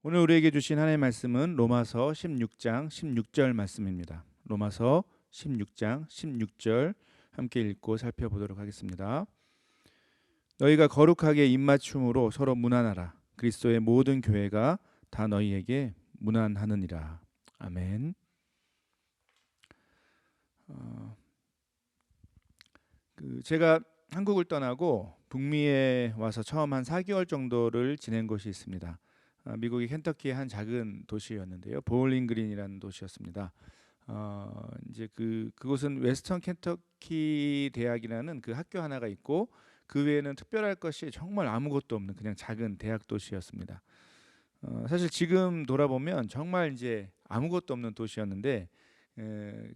오늘 우리에게 주신 하나님의 말씀은 로마서 16장 16절 말씀입니다. 로마서 16장 16절 함께 읽고 살펴보도록 하겠습니다. 너희가 거룩하게 입맞춤으로 서로 문안하라. 그리스도의 모든 교회가 다 너희에게 문안하느니라. 아멘. 제가 한국을 떠나고 북미에 와서 처음 한 4개월 정도를 지낸 곳이 있습니다. 미국의 켄터키의 한 작은 도시였는데요. 보울링 그린이라는 도시였습니다. 이제 그곳은 웨스턴 켄터키 대학이라는 그 학교 하나가 있고 그 외에는 특별할 것이 정말 아무것도 없는 그냥 작은 대학 도시였습니다. 사실 지금 돌아보면 정말 이제 아무것도 없는 도시였는데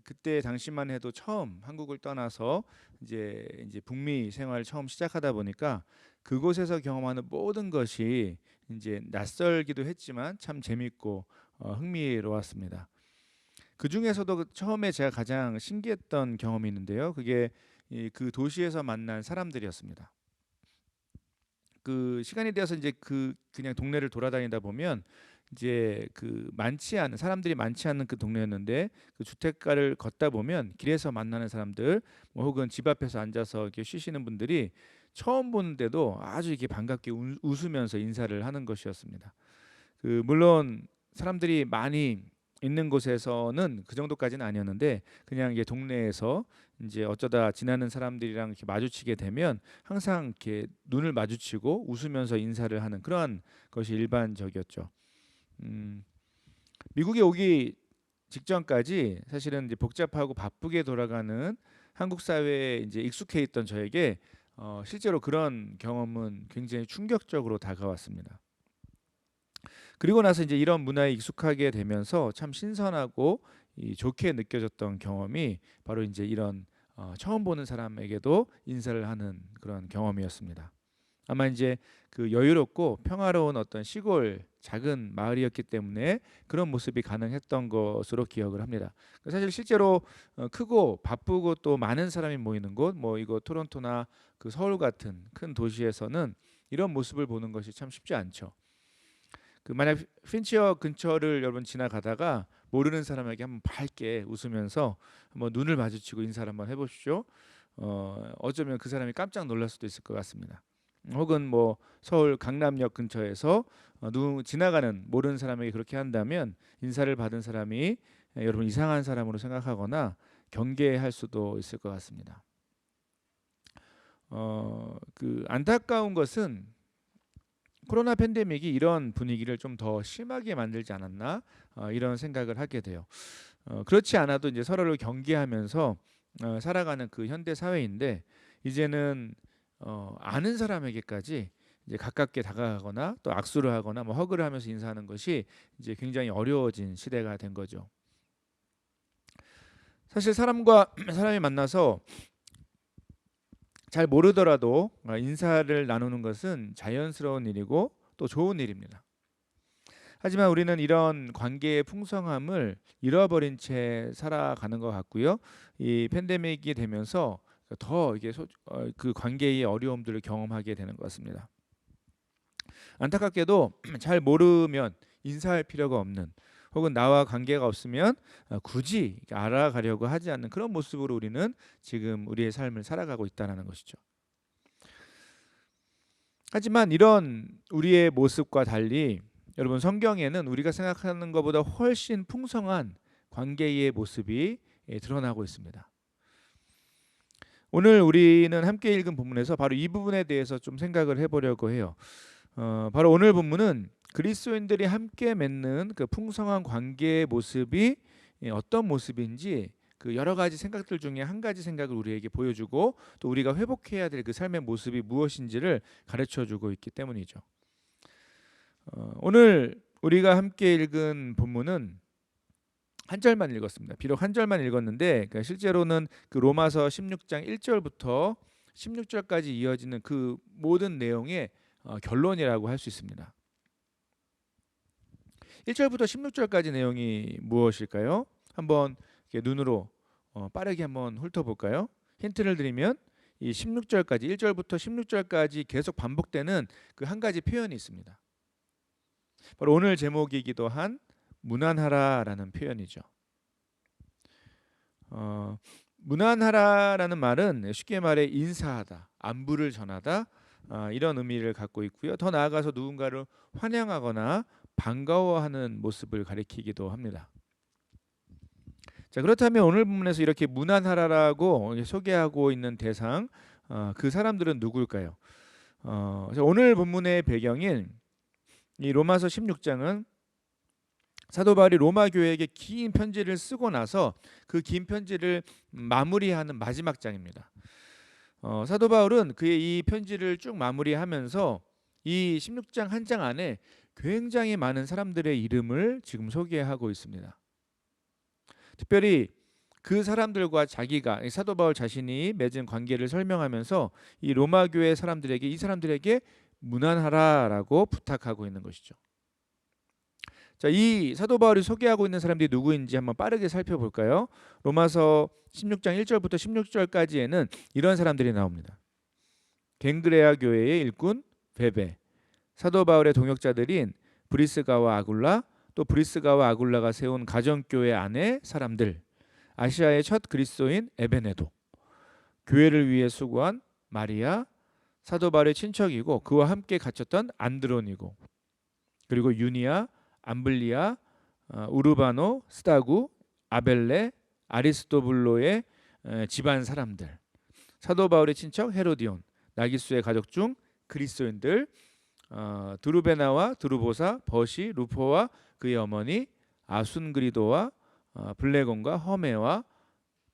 그때 당시만 해도 처음 한국을 떠나서 이제 북미 생활을 처음 시작하다 보니까 그곳에서 경험하는 모든 것이 이제 낯설기도 했지만 참 재밌고 흥미로웠습니다. 그 중에서도 처음에 제가 가장 신기했던 경험이 있는데요. 그게 그 도시에서 만난 사람들이었습니다. 그 시간이 되어서 이제 그냥 동네를 돌아다니다 보면 이제 그 많지 않은 사람들이 많지 않은 그 동네였는데 그 주택가를 걷다 보면 길에서 만나는 사람들 뭐 혹은 집 앞에서 앉아서 이렇게 쉬시는 분들이 처음 보는데도 아주 이렇게 반갑게 웃으면서 인사를 하는 것이었습니다. 물론 사람들이 많이 있는 곳에서는 그 정도까지는 아니었는데 그냥 이게 동네에서 이제 어쩌다 지나는 사람들이랑 이렇게 마주치게 되면 항상 이렇게 눈을 마주치고 웃으면서 인사를 하는 그러한 것이 일반적이었죠. 음, 미국에 오기 직전까지 사실은 이제 복잡하고 바쁘게 돌아가는 한국 사회에 이제 익숙해 있던 저에게 실제로 그런 경험은 굉장히 충격적으로 다가왔습니다. 그리고 나서 이제 이런 문화에 익숙하게 되면서 참 신선하고 좋게 느껴졌던 경험이 바로 이제 이런 처음 보는 사람에게도 인사를 하는 그런 경험이었습니다. 아마 이제 그 여유롭고 평화로운 어떤 시골 작은 마을이었기 때문에 그런 모습이 가능했던 것으로 기억을 합니다. 사실 실제로 크고 바쁘고 또 많은 사람이 모이는 곳, 뭐 이거 토론토나 그 서울 같은 큰 도시에서는 이런 모습을 보는 것이 참 쉽지 않죠. 만약 핀치어 근처를 여러분 지나가다가 모르는 사람에게 한번 밝게 웃으면서 한번 눈을 마주치고 인사를 한번 해보십시오. 어쩌면 그 사람이 깜짝 놀랄 수도 있을 것 같습니다. 혹은 뭐 서울 강남역 근처에서 지나가는 모르는 사람에게 그렇게 한다면 인사를 받은 사람이 여러분 이상한 사람으로 생각하거나 경계할 수도 있을 것 같습니다. 안타까운 것은 코로나 팬데믹이 이런 분위기를 좀 더 심하게 만들지 않았나 이런 생각을 하게 돼요. 그렇지 않아도 이제 서로를 경계하면서 살아가는 그 현대 사회인데 이제는 아는 사람에게까지 이제 가깝게 다가가거나 또 악수를 하거나 뭐 허그를 하면서 인사하는 것이 이제 굉장히 어려워진 시대가 된 거죠. 사실 사람과 사람이 만나서 잘 모르더라도 인사를 나누는 것은 자연스러운 일이고 또 좋은 일입니다. 하지만 우리는 이런 관계의 풍성함을 잃어버린 채 살아가는 것 같고요. 이 팬데믹이 되면서 더 이게 그 관계의 어려움들을 경험하게 되는 것 같습니다. 안타깝게도 잘 모르면 인사할 필요가 없는 혹은 나와 관계가 없으면 굳이 알아가려고 하지 않는 그런 모습으로 우리는 지금 우리의 삶을 살아가고 있다는 것이죠. 하지만 이런 우리의 모습과 달리 여러분 성경에는 우리가 생각하는 것보다 훨씬 풍성한 관계의 모습이 드러나고 있습니다. 오늘 우리는 함께 읽은 본문에서 바로 이 부분에 대해서 좀 생각을 해보려고 해요. 바로 오늘 본문은 그리스도인들이 함께 맺는 그 풍성한 관계의 모습이 어떤 모습인지 그 여러 가지 생각들 중에 한 가지 생각을 우리에게 보여주고 또 우리가 회복해야 될 그 삶의 모습이 무엇인지를 가르쳐주고 있기 때문이죠. 오늘 우리가 함께 읽은 본문은 한 절만 읽었습니다. 비록 한 절만 읽었는데 실제로는 그 로마서 16장 1절부터 16절까지 이어지는 그 모든 내용의 결론이라고 할 수 있습니다. 1절부터 16절까지 내용이 무엇일까요? 한번 이렇게 눈으로 빠르게 한번 훑어볼까요? 힌트를 드리면 이 16절까지 1절부터 16절까지 계속 반복되는 그 한 가지 표현이 있습니다. 바로 오늘 제목이기도 한 무난하라라는 표현이죠. 무난하라라는 말은 쉽게 말해 인사하다, 안부를 전하다, 이런 의미를 갖고 있고요. 더 나아가서 누군가를 환영하거나 반가워하는 모습을 가리키기도 합니다. 자, 그렇다면 오늘 본문에서 이렇게 무난하라라고 소개하고 있는 대상, 그 사람들은 누굴까요? 오늘 본문의 배경인 이 로마서 16장은 사도 바울이 로마 교회에게 긴 편지를 쓰고 나서 그 긴 편지를 마무리하는 마지막 장입니다. 사도 바울은 그의 이 편지를 쭉 마무리하면서 이 16장 한 장 안에 굉장히 많은 사람들의 이름을 지금 소개하고 있습니다. 특별히 그 사람들과 자기가 사도 바울 자신이 맺은 관계를 설명하면서 이 로마 교회 사람들에게 이 사람들에게 무난하라라고 부탁하고 있는 것이죠. 자, 이 사도 바울이 소개하고 있는 사람들이 누구인지 한번 빠르게 살펴볼까요? 로마서 16장 1절부터 16절까지에는 이런 사람들이 나옵니다. 갱그레아 교회의 일꾼 베베, 사도 바울의 동역자들인 브리스가와 아굴라, 또 브리스가와 아굴라가 세운 가정교회 안의 사람들, 아시아의 첫 그리스도인 에베네도, 교회를 위해 수고한 마리아, 사도 바울의 친척이고 그와 함께 갇혔던 안드로니고, 그리고 유니아, 암블리아, 우르바노, 스타구, 아벨레, 아리스토블로의 집안 사람들, 사도 바울의 친척 헤로디온, 나기수의 가족 중 그리스도인들, 드루베나와 드루보사, 버시, 루포와 그의 어머니, 아순그리도와 블레곤과 허메와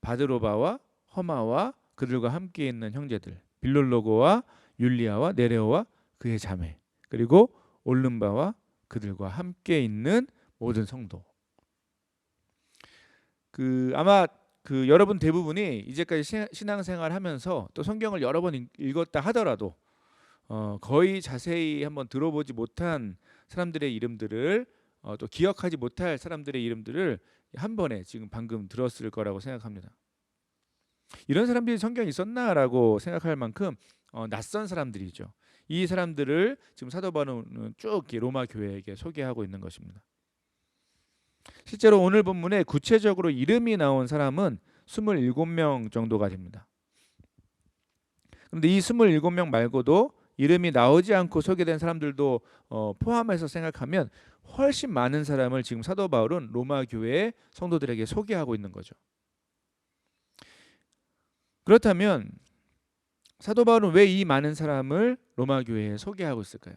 바드로바와 허마와 그들과 함께 있는 형제들, 빌롤로고와 율리아와 네레오와 그의 자매, 그리고 올름바와 그들과 함께 있는 모든 성도. 아마 여러분 대부분이 이제까지 신앙생활하면서 또 성경을 여러 번 읽었다 하더라도 거의 자세히 한번 들어보지 못한 사람들의 이름들을 또 기억하지 못할 사람들의 이름들을 한 번에 지금 방금 들었을 거라고 생각합니다. 이런 사람들이 성경에 있었나라고 생각할 만큼 낯선 사람들이죠. 이 사람들을 지금 사도 바울은 쭉 로마 교회에게 소개하고 있는 것입니다. 실제로 오늘 본문에 구체적으로 이름이 나온 사람은 27명 정도가 됩니다. 그런데 이 27명 말고도 이름이 나오지 않고 소개된 사람들도 포함해서 생각하면 훨씬 많은 사람을 지금 사도 바울은 로마 교회의 성도들에게 소개하고 있는 거죠. 그렇다면 사도 바울은 왜 이 많은 사람을 로마 교회에 소개하고 있을까요?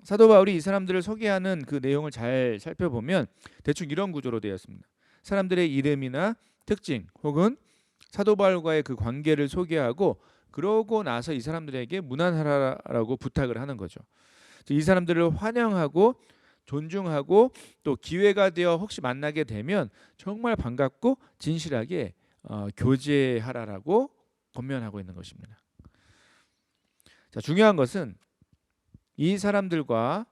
사도 바울이 이 사람들을 소개하는 그 내용을 잘 살펴보면 대충 이런 구조로 되어 있습니다. 사람들의 이름이나 특징 혹은 사도 바울과의 그 관계를 소개하고 그러고 나서 이 사람들에게 무난하라라고 부탁을 하는 거죠. 이 사람들을 환영하고 존중하고 또 기회가 되어 혹시 만나게 되면 정말 반갑고 진실하게 교제하라라고 권면하고 있는 것입니다. 자, 중요한 것은 이 사람들과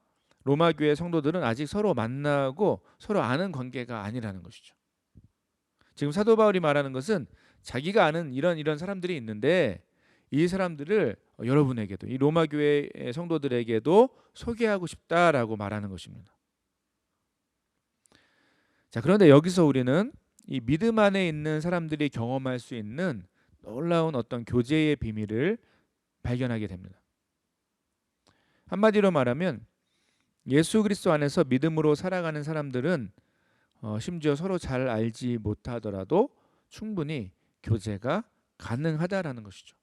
로마 교회 성도들은 아직 서로 만나고 서로 아는 관계가 아니라는 것이죠. 지금 사도 바울이 말하는 것은 자기가 아는 이런 사람들이 있는데 이 사람들을 여러분에게도 이 로마 교회 성도들에게도 소개하고 싶다라고 말하는 것입니다. 자, 그런데 여기서 우리는 이 믿음 안에 있는 사람들이 경험할 수 있는 놀라운 어떤 교제의 비밀을 발견하게 됩니다. 한마디로 말하면 예수 그리스도 안에서 믿음으로 살아가는 사람들은 심지어 서로 잘 알지 못하더라도 충분히 교제가 가능하다라는 것이죠.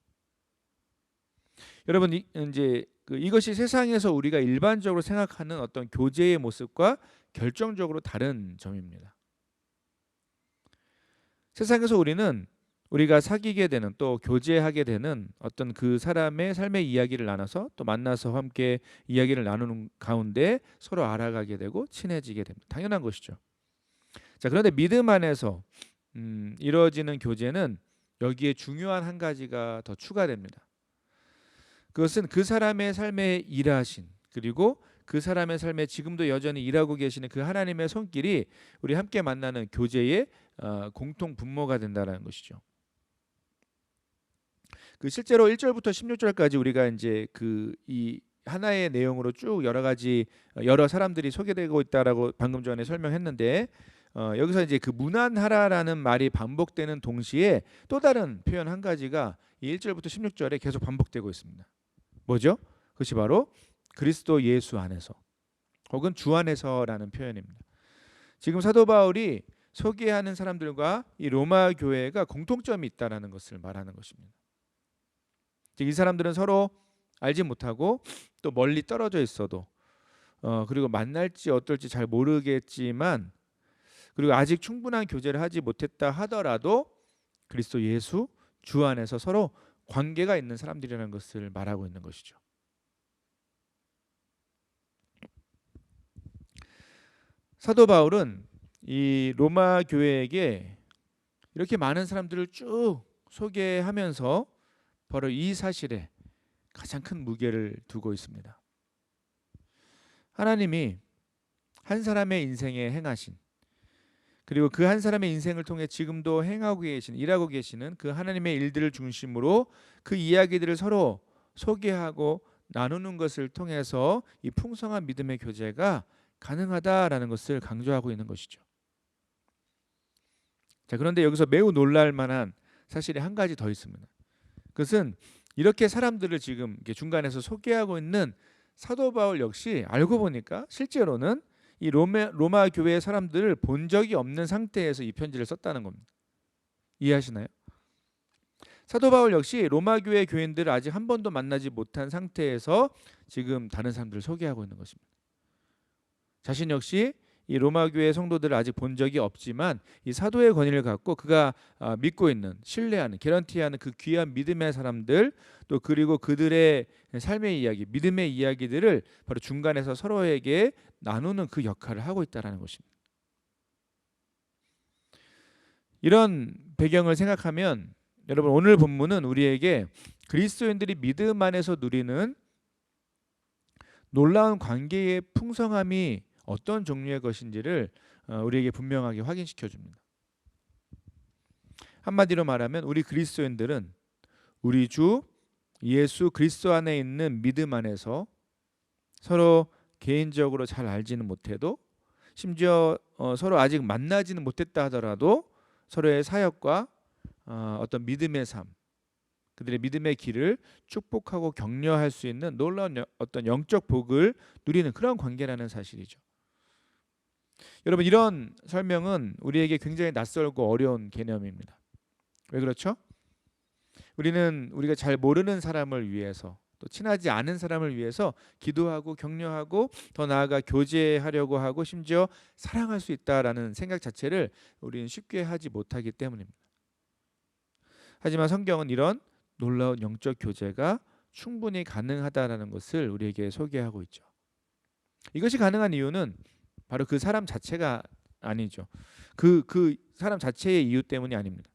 여러분, 이제 이것이 세상에서 우리가 일반적으로 생각하는 어떤 교제의 모습과 결정적으로 다른 점입니다. 세상에서 우리가 사귀게 되는 또 교제하게 되는 어떤 그 사람의 삶의 이야기를 나눠서 또 만나서 함께 이야기를 나누는 가운데 서로 알아가게 되고 친해지게 됩니다. 당연한 것이죠. 자, 그런데 믿음 안에서 이루어지는 교제는 여기에 중요한 한 가지가 더 추가됩니다. 그것은 그 사람의 삶에 일하신 그리고 그 사람의 삶에 지금도 여전히 일하고 계시는 그 하나님의 손길이 우리 함께 만나는 교제의 공통 분모가 된다는 것이죠. 실제로 1절부터 16절까지 우리가 이제 이 하나의 내용으로 쭉 여러 가지 여러 사람들이 소개되고 있다라고 방금 전에 설명했는데 여기서 이제 그 무난하라라는 말이 반복되는 동시에 또 다른 표현 한 가지가 이 1절부터 16절에 계속 반복되고 있습니다. 뭐죠? 그것이 바로 그리스도 예수 안에서 혹은 주 안에서라는 표현입니다. 지금 사도 바울이 소개하는 사람들과 이 로마 교회가 공통점이 있다라는 것을 말하는 것입니다. 즉 이 사람들은 서로 알지 못하고 또 멀리 떨어져 있어도 그리고 만날지 어떨지 잘 모르겠지만 그리고 아직 충분한 교제를 하지 못했다 하더라도 그리스도 예수 주 안에서 서로 관계가 있는 사람들이라는 것을 말하고 있는 것이죠. 사도 바울은 이 로마 교회에게 이렇게 많은 사람들을 쭉 소개하면서 바로 이 사실에 가장 큰 무게를 두고 있습니다. 하나님이 한 사람의 인생에 행하신 그리고 그 한 사람의 인생을 통해 지금도 행하고 계신 일하고 계시는 그 하나님의 일들을 중심으로 그 이야기들을 서로 소개하고 나누는 것을 통해서 이 풍성한 믿음의 교제가 가능하다라는 것을 강조하고 있는 것이죠. 자, 그런데 여기서 매우 놀랄 만한 사실이 한 가지 더 있습니다. 그것은 이렇게 사람들을 지금 중간에서 소개하고 있는 사도 바울 역시 알고 보니까 실제로는 이 로마 교회의 사람들을 본 적이 없는 상태에서 이 편지를 썼다는 겁니다. 이해하시나요? 사도 바울 역시 로마 교회 교인들을 아직 한 번도 만나지 못한 상태에서 지금 다른 사람들을 소개하고 있는 것입니다. 자신 역시 이 로마 교회 성도들을 아직 본 적이 없지만 이 사도의 권위를 갖고 그가 믿고 있는 신뢰하는 개런티하는 그 귀한 믿음의 사람들 또 그리고 그들의 삶의 이야기 믿음의 이야기들을 바로 중간에서 서로에게 나누는 그 역할을 하고 있다는 것입니다. 이런 배경을 생각하면 여러분 오늘 본문은 우리에게 그리스도인들이 믿음 안에서 누리는 놀라운 관계의 풍성함이 어떤 종류의 것인지를 우리에게 분명하게 확인시켜 줍니다. 한마디로 말하면 우리 그리스도인들은 우리 주 예수 그리스도 안에 있는 믿음 안에서 서로 개인적으로 잘 알지는 못해도 심지어 서로 아직 만나지는 못했다 하더라도 서로의 사역과 어떤 믿음의 삶 그들의 믿음의 길을 축복하고 격려할 수 있는 놀라운 어떤 영적 복을 누리는 그런 관계라는 사실이죠. 여러분 이런 설명은 우리에게 굉장히 낯설고 어려운 개념입니다. 왜 그렇죠? 우리가 잘 모르는 사람을 위해서 또 친하지 않은 사람을 위해서 기도하고 격려하고 더 나아가 교제하려고 하고 심지어 사랑할 수 있다라는 생각 자체를 우리는 쉽게 하지 못하기 때문입니다. 하지만 성경은 이런 놀라운 영적 교제가 충분히 가능하다라는 것을 우리에게 소개하고 있죠. 이것이 가능한 이유는 바로 그 사람 자체가 아니죠. 그 사람 자체의 이유 때문이 아닙니다.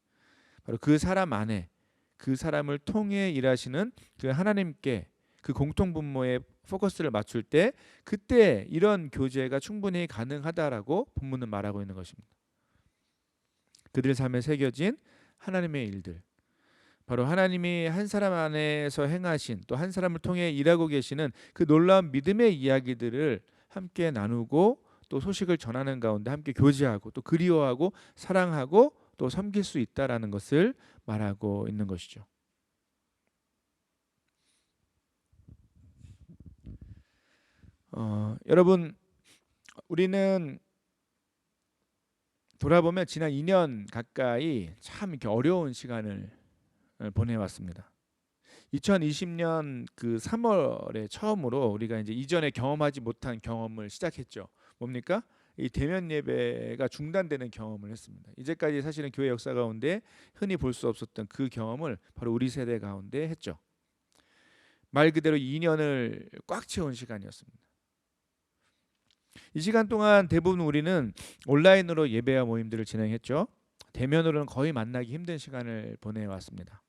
바로 그 사람 안에 그 사람을 통해 일하시는 그 하나님께 그 공통 분모에 포커스를 맞출 때 그때 이런 교제가 충분히 가능하다라고 본문은 말하고 있는 것입니다. 그들 삶에 새겨진 하나님의 일들 바로 하나님이 한 사람 안에서 행하신 또 한 사람을 통해 일하고 계시는 그 놀라운 믿음의 이야기들을 함께 나누고 또 소식을 전하는 가운데 함께 교제하고 또 그리워하고 사랑하고 또 섬길 수 있다라는 것을 말하고 있는 것이죠. 여러분 우리는 돌아보면 지난 2년 가까이 참 이렇게 어려운 시간을 보내왔습니다. 2020년 그 3월에 처음으로 우리가 이제 이전에 경험하지 못한 경험을 시작했죠. 뭡니까? 이 대면 예배가 중단되는 경험을 했습니다. 이제까지 사실은 교회 역사 가운데 흔히 볼 수 없었던 그 경험을 바로 우리 세대 가운데 했죠. 말 그대로 2년을 꽉 채운 시간이었습니다. 이 시간 동안 대부분 우리는 온라인으로 예배와 모임들을 진행했죠. 대면으로는 거의 만나기 힘든 시간을 보내왔습니다.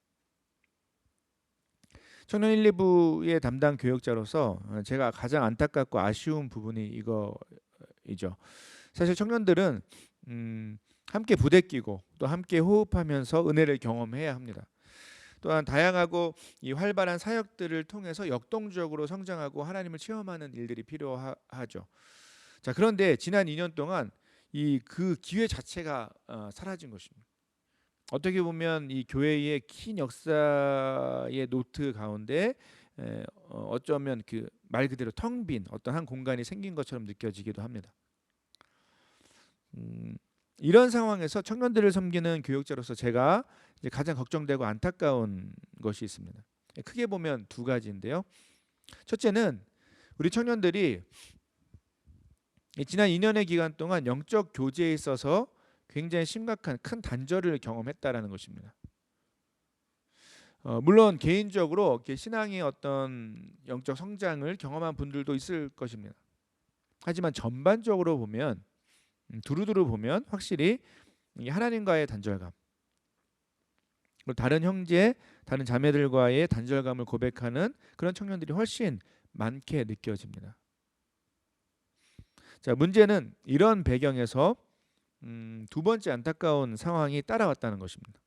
청년 1, 2부의 담당 교역자로서 제가 가장 안타깝고 아쉬운 부분이 이거이죠. 사실 청년들은 함께 부대끼고 또 함께 호흡하면서 은혜를 경험해야 합니다. 또한 다양하고 이 활발한 사역들을 통해서 역동적으로 성장하고 하나님을 체험하는 일들이 필요하죠. 자, 그런데 지난 2년 동안 이 그 기회 자체가 사라진 것입니다. 어떻게 보면 이 교회의 긴 역사의 노트 가운데 어쩌면 그 말 그대로 텅 빈 어떤 한 공간이 생긴 것처럼 느껴지기도 합니다. 이런 상황에서 청년들을 섬기는 교육자로서 제가 이제 가장 걱정되고 안타까운 것이 있습니다. 크게 보면 두 가지인데요. 첫째는 우리 청년들이 지난 2년의 기간 동안 영적 교제에 있어서 굉장히 심각한 큰 단절을 경험했다라는 것입니다. 물론 개인적으로 신앙의 어떤 영적 성장을 경험한 분들도 있을 것입니다. 하지만 전반적으로 보면 두루두루 보면 확실히 하나님과의 단절감, 그리고 다른 형제, 다른 자매들과의 단절감을 고백하는 그런 청년들이 훨씬 많게 느껴집니다. 자, 문제는 이런 배경에서 두 번째 안타까운 상황이 따라왔다는 것입니다.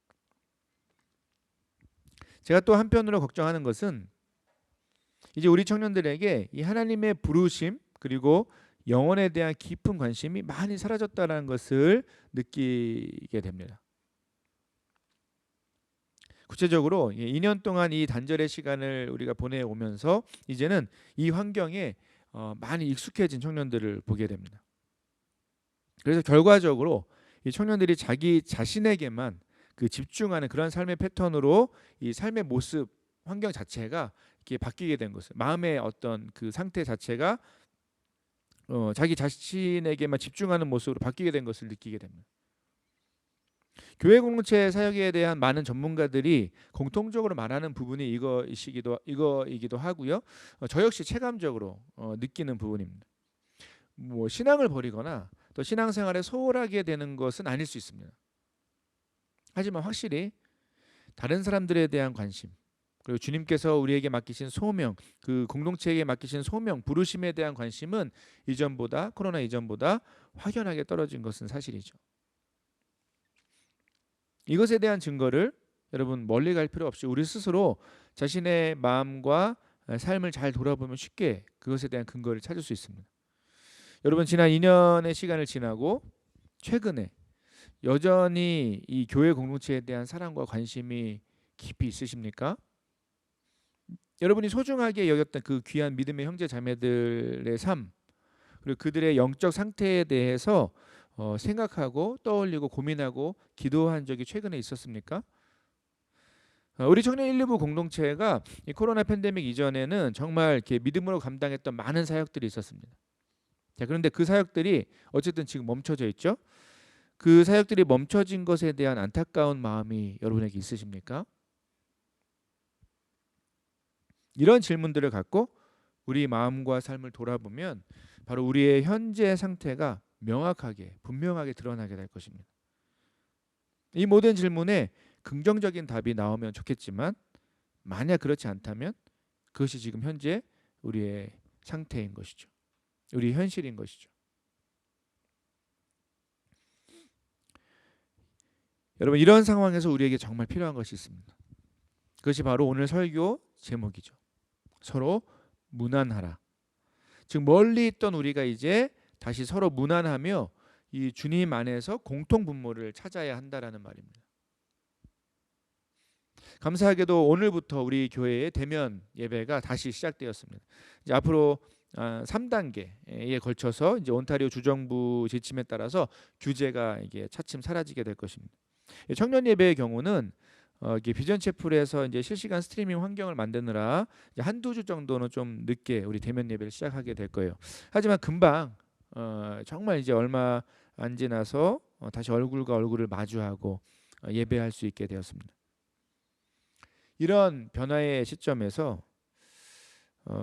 제가 또 한편으로 걱정하는 것은 이제 우리 청년들에게 이 하나님의 부르심 그리고 영혼에 대한 깊은 관심이 많이 사라졌다는 것을 느끼게 됩니다. 구체적으로 2년 동안 이 단절의 시간을 우리가 보내오면서 이제는 이 환경에 많이 익숙해진 청년들을 보게 됩니다. 그래서 결과적으로 이 청년들이 자기 자신에게만 그 집중하는 그런 삶의 패턴으로 이 삶의 모습, 환경 자체가 이렇게 바뀌게 된 것을, 마음의 어떤 그 상태 자체가 자기 자신에게만 집중하는 모습으로 바뀌게 된 것을 느끼게 됩니다. 교회 공동체 사역에 대한 많은 전문가들이 공통적으로 말하는 부분이 이거이기도 하고요. 저 역시 체감적으로 느끼는 부분입니다. 뭐 신앙을 버리거나 또 신앙생활에 소홀하게 되는 것은 아닐 수 있습니다. 하지만 확실히 다른 사람들에 대한 관심, 그리고 주님께서 우리에게 맡기신 소명, 그 공동체에게 맡기신 소명, 부르심에 대한 관심은 이전보다, 코로나 이전보다 확연하게 떨어진 것은 사실이죠. 이것에 대한 증거를 여러분 멀리 갈 필요 없이 우리 스스로 자신의 마음과 삶을 잘 돌아보면 쉽게 그것에 대한 근거를 찾을 수 있습니다. 여러분 지난 2년의 시간을 지나고 최근에 여전히 이 교회 공동체에 대한 사랑과 관심이 깊이 있으십니까? 여러분이 소중하게 여겼던 그 귀한 믿음의 형제 자매들의 삶, 그리고 그들의 영적 상태에 대해서 생각하고 떠올리고 고민하고 기도한 적이 최근에 있었습니까? 우리 청년 1, 2부 공동체가 이 코로나 팬데믹 이전에는 정말 이렇게 믿음으로 감당했던 많은 사역들이 있었습니다. 자, 그런데 그 사역들이 어쨌든 지금 멈춰져 있죠. 그 사역들이 멈춰진 것에 대한 안타까운 마음이 여러분에게 있으십니까? 이런 질문들을 갖고 우리 마음과 삶을 돌아보면 바로 우리의 현재 상태가 명확하게 분명하게 드러나게 될 것입니다. 이 모든 질문에 긍정적인 답이 나오면 좋겠지만 만약 그렇지 않다면 그것이 지금 현재 우리의 상태인 것이죠. 우리의 현실인 것이죠. 여러분 이런 상황에서 우리에게 정말 필요한 것이 있습니다. 그것이 바로 오늘 설교 제목이죠. 서로 무난하라. 즉 멀리 있던 우리가 이제 다시 서로 무난하며 이 주님 안에서 공통 분모를 찾아야 한다라는 말입니다. 감사하게도 오늘부터 우리 교회의 대면 예배가 다시 시작되었습니다. 이제 앞으로 3단계에 걸쳐서 이제 온타리오 주정부 지침에 따라서 규제가 이게 차츰 사라지게 될 것입니다. 청년 예배의 경우는 이게 비전 채플에서 이제 실시간 스트리밍 환경을 만드느라 이제 한두 주 정도는 좀 늦게 우리 대면 예배를 시작하게 될 거예요. 하지만 금방 정말 이제 얼마 안 지나서 다시 얼굴과 얼굴을 마주하고 예배할 수 있게 되었습니다. 이런 변화의 시점에서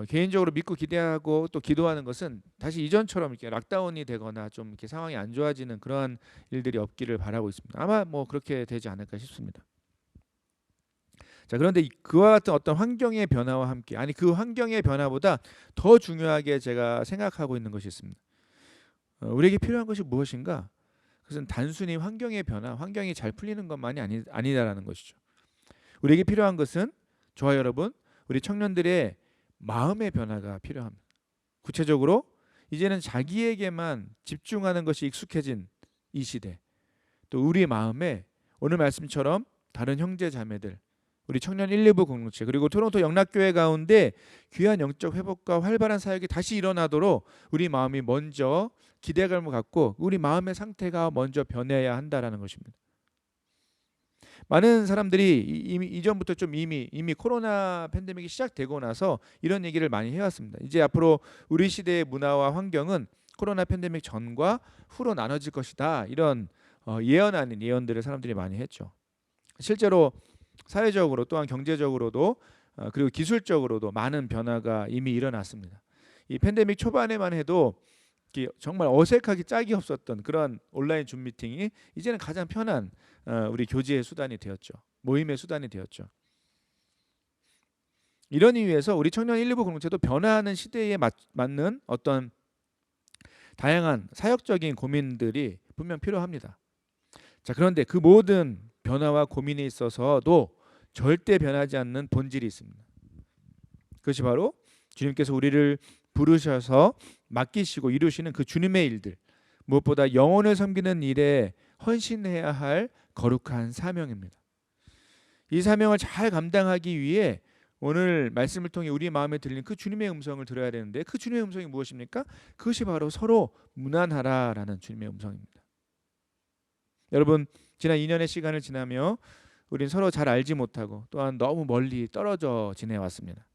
개인적으로 믿고 기대하고 또 기도하는 것은 다시 이전처럼 이렇게 락다운이 되거나 좀 이렇게 상황이 안 좋아지는 그러한 일들이 없기를 바라고 있습니다. 아마 뭐 그렇게 되지 않을까 싶습니다. 자, 그런데 그와 같은 어떤 환경의 변화와 함께, 아니 그 환경의 변화보다 더 중요하게 제가 생각하고 있는 것이 있습니다. 우리에게 필요한 것이 무엇인가? 그것은 단순히 환경의 변화, 환경이 잘 풀리는 것만이 아니다라는 것이죠. 우리에게 필요한 것은 저와 여러분, 우리 청년들의 마음의 변화가 필요합니다. 구체적으로 이제는 자기에게만 집중하는 것이 익숙해진 이 시대, 또 우리 마음에 오늘 말씀처럼 다른 형제 자매들, 우리 청년 1, 2부 공동체, 그리고 토론토 영락교회 가운데 귀한 영적 회복과 활발한 사역이 다시 일어나도록 우리 마음이 먼저 기대감을 갖고 우리 마음의 상태가 먼저 변해야 한다라는 것입니다. 많은 사람들이 이미 이전부터 좀 이미 코로나 팬데믹이 시작되고 나서 이런 얘기를 많이 해왔습니다. 이제 앞으로 우리 시대의 문화와 환경은 코로나 팬데믹 전과 후로 나눠질 것이다, 이런 예언 아닌 예언들을 사람들이 많이 했죠. 실제로 사회적으로 또한 경제적으로도 그리고 기술적으로도 많은 변화가 이미 일어났습니다. 이 팬데믹 초반에만 해도 정말 어색하기 짝이 없었던 그런 온라인 줌 미팅이 이제는 가장 편한 우리 교제의 수단이 되었죠. 모임의 수단이 되었죠. 이런 이유에서 우리 청년 1, 2부 공동체도 변화하는 시대에 맞는 어떤 다양한 사역적인 고민들이 분명 필요합니다. 자, 그런데 그 모든 변화와 고민에 있어서도 절대 변하지 않는 본질이 있습니다. 그것이 바로 주님께서 우리를 부르셔서 맡기시고 이루시는 그 주님의 일들, 무엇보다 영혼을 섬기는 일에 헌신해야 할 거룩한 사명입니다. 이 사명을 잘 감당하기 위해 오늘 말씀을 통해 우리 마음에 들리는 그 주님의 음성을 들어야 되는데, 그 주님의 음성이 무엇입니까? 그것이 바로 서로 무난하라라는 주님의 음성입니다. 여러분, 지난 2년의 시간을 지나며 우린 서로 잘 알지 못하고 또한 너무 멀리 떨어져 지내왔습니다.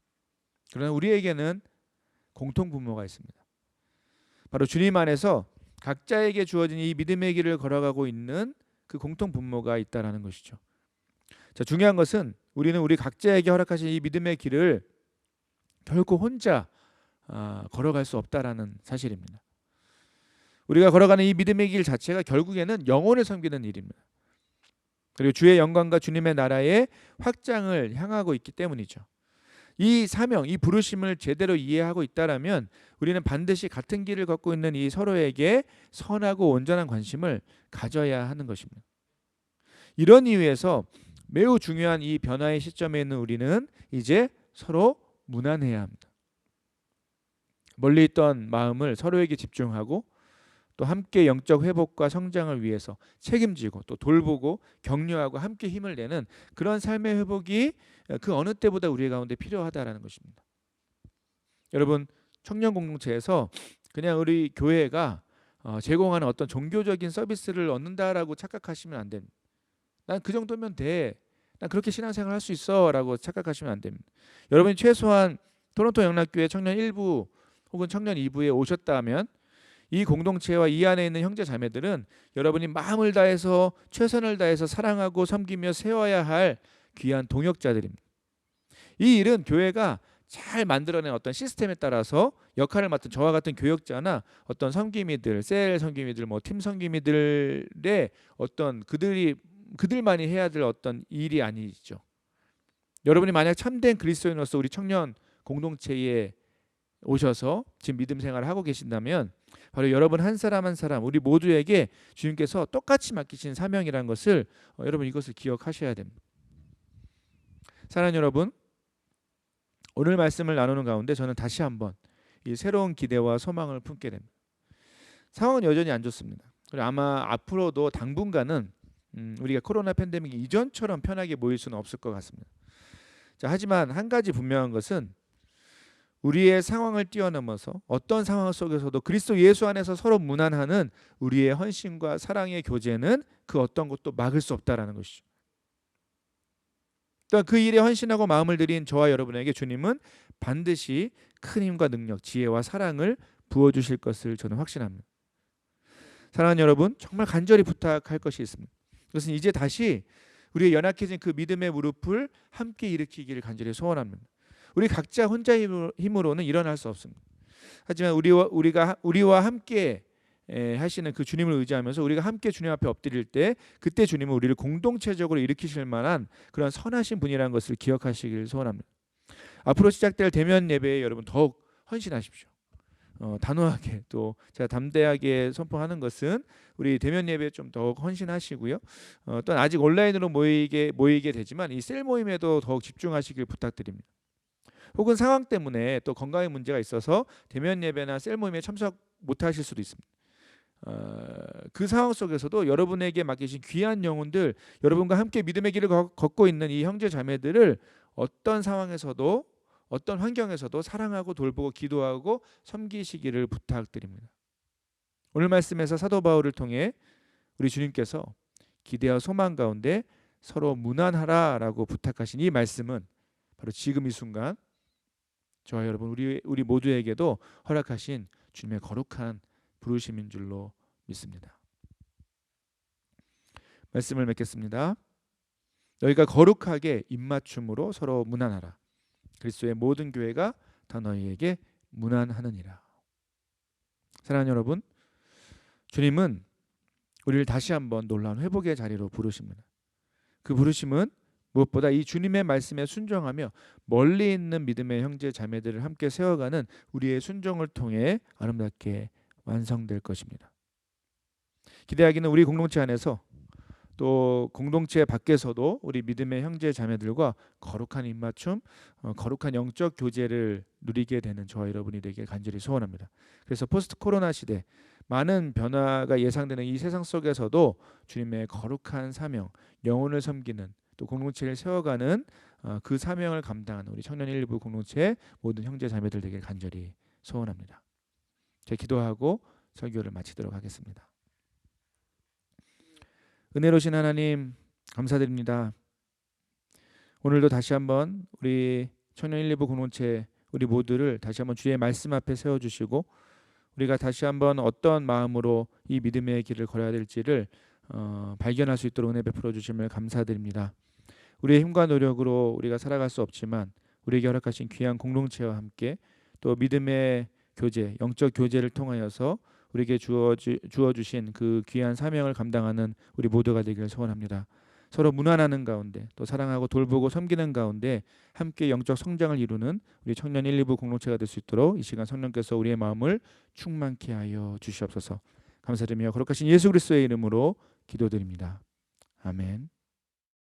그러나 우리에게는 공통 분모가 있습니다. 바로 주님 안에서 각자에게 주어진 이 믿음의 길을 걸어가고 있는 그 공통 분모가 있다라는 것이죠. 자, 중요한 것은 우리는 우리 각자에게 허락하신 이 믿음의 길을 결코 혼자 걸어갈 수 없다라는 사실입니다. 우리가 걸어가는 이 믿음의 길 자체가 결국에는 영혼을 섬기는 일입니다. 그리고 주의 영광과 주님의 나라의 확장을 향하고 있기 때문이죠. 이 사명, 이 부르심을 제대로 이해하고 있다라면 우리는 반드시 같은 길을 걷고 있는 이 서로에게 선하고 온전한 관심을 가져야 하는 것입니다. 이런 이유에서 매우 중요한 이 변화의 시점에 있는 우리는 이제 서로 무난해야 합니다. 멀리 있던 마음을 서로에게 집중하고 또 함께 영적 회복과 성장을 위해서 책임지고 또 돌보고 격려하고 함께 힘을 내는 그런 삶의 회복이 그 어느 때보다 우리 가운데 필요하다라는 것입니다. 여러분, 청년 공동체에서 그냥 우리 교회가 제공하는 어떤 종교적인 서비스를 얻는다라고 착각하시면 안 됩니다. 난 그 정도면 돼, 난 그렇게 신앙생활 할 수 있어 라고 착각하시면 안 됩니다. 여러분이 최소한 토론토 영락교회 청년 1부 혹은 청년 2부에 오셨다면 이 공동체와 이 안에 있는 형제 자매들은 여러분이 마음을 다해서 최선을 다해서 사랑하고 섬기며 세워야 할 귀한 동역자들입니다. 이 일은 교회가 잘 만들어낸 어떤 시스템에 따라서 역할을 맡은 저와 같은 교역자나 어떤 섬김이들, 셀 섬김이들, 팀 섬김이들의 어떤 그들만이 해야 될 어떤 일이 아니죠. 여러분이 만약 참된 그리스도인으로서 우리 청년 공동체에 오셔서 지금 믿음 생활을 하고 계신다면 바로 여러분 한 사람 한 사람 우리 모두에게 주님께서 똑같이 맡기신 사명이라는 것을 여러분 이것을 기억하셔야 됩니다. 사랑하는 여러분, 오늘 말씀을 나누는 가운데 저는 다시 한번 이 새로운 기대와 소망을 품게 됩니다. 상황은 여전히 안 좋습니다. 그리고 아마 앞으로도 당분간은 우리가 코로나 팬데믹 이전처럼 편하게 모일 수는 없을 것 같습니다. 자, 하지만 한 가지 분명한 것은 우리의 상황을 뛰어넘어서 어떤 상황 속에서도 그리스도 예수 안에서 서로 무난하는 우리의 헌신과 사랑의 교제는 그 어떤 것도 막을 수 없다라는 것이죠. 또한 그 일에 헌신하고 마음을 들인 저와 여러분에게 주님은 반드시 큰 힘과 능력, 지혜와 사랑을 부어주실 것을 저는 확신합니다. 사랑하는 여러분, 정말 간절히 부탁할 것이 있습니다. 그것은 이제 다시 우리의 연약해진 그 믿음의 무릎을 함께 일으키기를 간절히 소원합니다. 우리 각자 혼자 힘으로는 일어날 수 없습니다. 하지만 우리와 함께 하시는 그 주님을 의지하면서 우리가 함께 주님 앞에 엎드릴 때 그때 주님은 우리를 공동체적으로 일으키실 만한 그런 선하신 분이라는 것을 기억하시길 소원합니다. 앞으로 시작될 대면 예배에 여러분 더욱 헌신하십시오. 단호하게 또 제가 담대하게 선포하는 것은 우리 대면 예배에 좀 더 헌신하시고요. 또 아직 온라인으로 모이게 되지만 이 셀 모임에도 더욱 집중하시길 부탁드립니다. 혹은 상황 때문에 또 건강에 문제가 있어서 대면 예배나 셀 모임에 참석 못하실 수도 있습니다. 그 상황 속에서도 여러분에게 맡기신 귀한 영혼들, 여러분과 함께 믿음의 길을 걷고 있는 이 형제 자매들을 어떤 상황에서도 어떤 환경에서도 사랑하고 돌보고 기도하고 섬기시기를 부탁드립니다. 오늘 말씀에서 사도 바울을 통해 우리 주님께서 기대와 소망 가운데 서로 무난하라라고 부탁하신 이 말씀은 바로 지금 이 순간 저와 여러분 우리 모두에게도 허락하신 주님의 거룩한 부르심인 줄로 믿습니다. 말씀을 맺겠습니다. 너희가 거룩하게 입맞춤으로 서로 무난하라. 그리스도의 모든 교회가 다 너희에게 무난하느니라. 사랑하는 여러분, 주님은 우리를 다시 한번 놀라운 회복의 자리로 부르십니다. 그 부르심은 무엇보다 이 주님의 말씀에 순종하며 멀리 있는 믿음의 형제 자매들을 함께 세워가는 우리의 순종을 통해 아름답게 완성될 것입니다. 기대하기는 우리 공동체 안에서 또 공동체 밖에서도 우리 믿음의 형제 자매들과 거룩한 입맞춤, 거룩한 영적 교제를 누리게 되는 저와 여러분이 되길 간절히 소원합니다. 그래서 포스트 코로나 시대 많은 변화가 예상되는 이 세상 속에서도 주님의 거룩한 사명, 영혼을 섬기는 또 공동체를 세워가는 그 사명을 감당하는 우리 청년 1부 공동체 모든 형제 자매들 되길 간절히 소원합니다. 제가 기도하고 설교를 마치도록 하겠습니다. 은혜로우신 하나님 감사드립니다. 오늘도 다시 한번 우리 청년 1, 2부 공동체 우리 모두를 다시 한번 주의 말씀 앞에 세워주시고 우리가 다시 한번 어떤 마음으로 이 믿음의 길을 걸어야 될지를 발견할 수 있도록 은혜 베풀어 주심을 감사드립니다. 우리의 힘과 노력으로 우리가 살아갈 수 없지만 우리에게 허락하신 귀한 공동체와 함께 또 믿음의 교제, 영적 교제를 통하여서 우리에게 주어주신 그 귀한 사명을 감당하는 우리 모두가 되기를 소원합니다. 서로 무난하는 가운데 또 사랑하고 돌보고 섬기는 가운데 함께 영적 성장을 이루는 우리 청년 1, 2부 공동체가 될 수 있도록 이 시간 성령께서 우리의 마음을 충만케 하여 주시옵소서. 감사드리며 거룩하신 예수 그리스도의 이름으로 기도드립니다. 아멘.